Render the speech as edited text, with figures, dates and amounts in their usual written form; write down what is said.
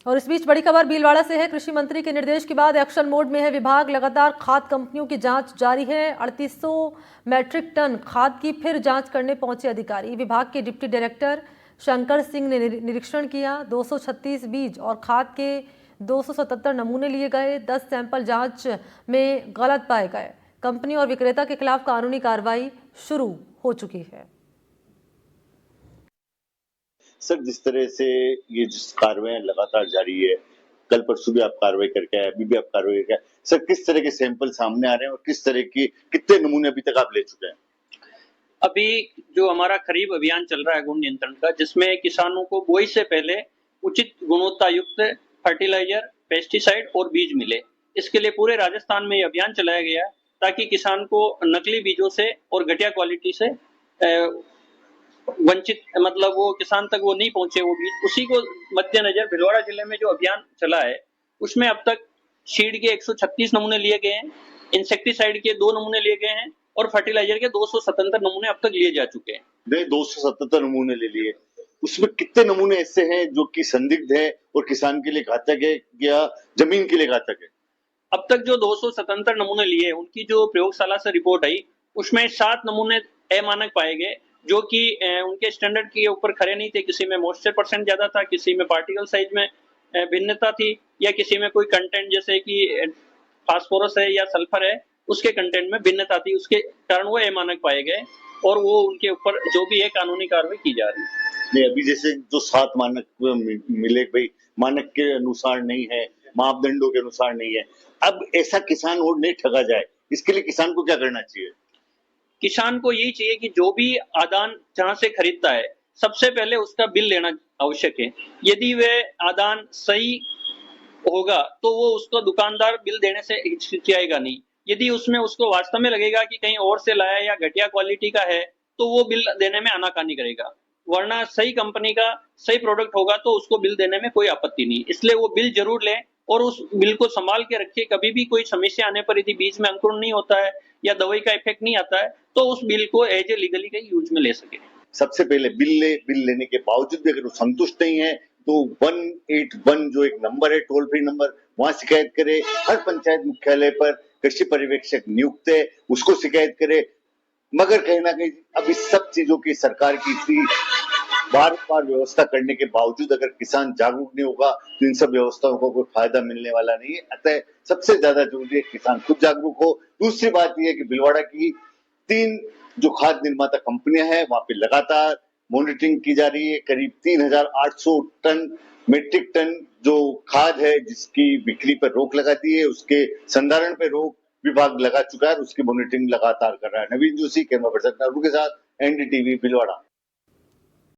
और इस बीच बड़ी खबर भीलवाड़ा से है। कृषि मंत्री के निर्देश के बाद एक्शन मोड में है विभाग। लगातार खाद कंपनियों की जांच जारी है। 3800 मैट्रिक टन खाद की फिर जांच करने पहुंचे अधिकारी। विभाग के डिप्टी डायरेक्टर शंकर सिंह ने निरीक्षण किया। 236 बीज और खाद के 277 नमूने लिए गए। 10 सैंपल जांच में गलत पाए गए। कंपनी और विक्रेता के खिलाफ कानूनी कार्रवाई शुरू हो चुकी है। सर, जिस तरह से ये जिस कार्रवाई लगातार जारी है, कल परसों भी आप कार्रवाई करके आए, अभी भी आप कार्रवाई करके आए, सर किस तरह के सैंपल सामने आ रहे हैं और किस तरह की कितने नमूने अभी तक आप ले चुके हैं? अभी जो हमारा खरीफ अभियान चल रहा है गुण नियंत्रण का, जिसमें किसानों को बुआई से पहले उचित गुणवत्ता युक्त फर्टिलाइजर, पेस्टिसाइड और बीज मिले, इसके लिए पूरे राजस्थान में ये अभियान चलाया गया है ताकि किसान को नकली बीजों से और घटिया क्वालिटी से वंचित, मतलब वो किसान तक वो नहीं पहुंचे वो बीज। उसी को मद्देनजर भीलवाड़ा जिले में जो अभियान चला है उसमें अब तक सीड के 136 नमूने लिए गए हैं, इंसेक्टिसाइड के 2 नमूने लिए गए हैं और फर्टिलाइजर के 277 नमूने अब तक लिए जा चुके हैं। 277 नमूने ले लिए, उसमें कितने नमूने ऐसे हैं जो कि संदिग्ध है और किसान के लिए घातक है या जमीन के लिए घातक है? अब तक जो 277 नमूने लिए उनकी जो प्रयोगशाला से रिपोर्ट आई उसमें 7 नमूने अमानक पाए गए, जो कि उनके स्टैंडर्ड के ऊपर खरे नहीं थे। किसी में मॉइस्चर परसेंट ज्यादा था, किसी में पार्टिकल साइज में भिन्नता थी, या किसी में कोई कंटेंट जैसे कि फास्फोरस है या सल्फर है उसके कंटेंट में भिन्नता थी, उसके कारण वो अमानक पाए गए और वो उनके ऊपर जो भी है कानूनी कार्रवाई की जा रही है। नहीं, अभी जैसे जो 7 मानक मिले, भाई मानक के अनुसार नहीं है, मापदंडों के अनुसार नहीं है, अब ऐसा किसान और नहीं ठगा जाए, इसके लिए किसान को क्या करना चाहिए? किसान को यही चाहिए कि जो भी आदान जहां से खरीदता है सबसे पहले उसका बिल लेना आवश्यक है। यदि वह आदान सही होगा तो वो उसको दुकानदार बिल देने से हिचकिचाएगा नहीं। यदि उसमें उसको वास्तव में लगेगा कि कहीं और से लाया या घटिया क्वालिटी का है तो वो बिल देने में आनाकानी करेगा, वरना सही कंपनी का सही प्रोडक्ट होगा तो उसको बिल देने में कोई आपत्ति नहीं। इसलिए वो बिल जरूर ले और उस बिल को संभाल के रखे। कभी भी कोई समस्या आने पर यदि बीच में अंकुरण नहीं होता है या दवाई का इफेक्ट नहीं आता है तो उस बिल को एज ए लीगली कहीं यूज में ले सके। सबसे पहले बिल लेने के बावजूद भी अगर वो संतुष्ट नहीं है तो 181 जो एक नंबर है, टोल फ्री नंबर, वहां शिकायत करे। हर पंचायत मुख्यालय पर कृषि पर्यवेक्षक नियुक्त है, उसको शिकायत करे। मगर कहीं ना कहीं अब इस सब चीजों की सरकार की इतनी बार व्यवस्था करने के बावजूद अगर किसान जागरूक नहीं होगा तो इन सब व्यवस्थाओं को कोई फायदा मिलने वाला नहीं है। अतः सबसे ज्यादा जरूरी है किसान खुद जागरूक हो। दूसरी बात यह है कि भीलवाड़ा की 3 जो खाद निर्माता कंपनियां हैं वहां पे लगातार मॉनिटरिंग की जा रही है। करीब 3800 टन मेट्रिक टन जो खाद है जिसकी बिक्री पर रोक लगा दी है, उसके संधारण पर रोक विभाग लगा चुका है, उसकी मॉनिटरिंग लगातार कर रहा है। नवीन जोशी, कैमरा पर्सन के साथ, एनडीटीवी भीलवाड़ा।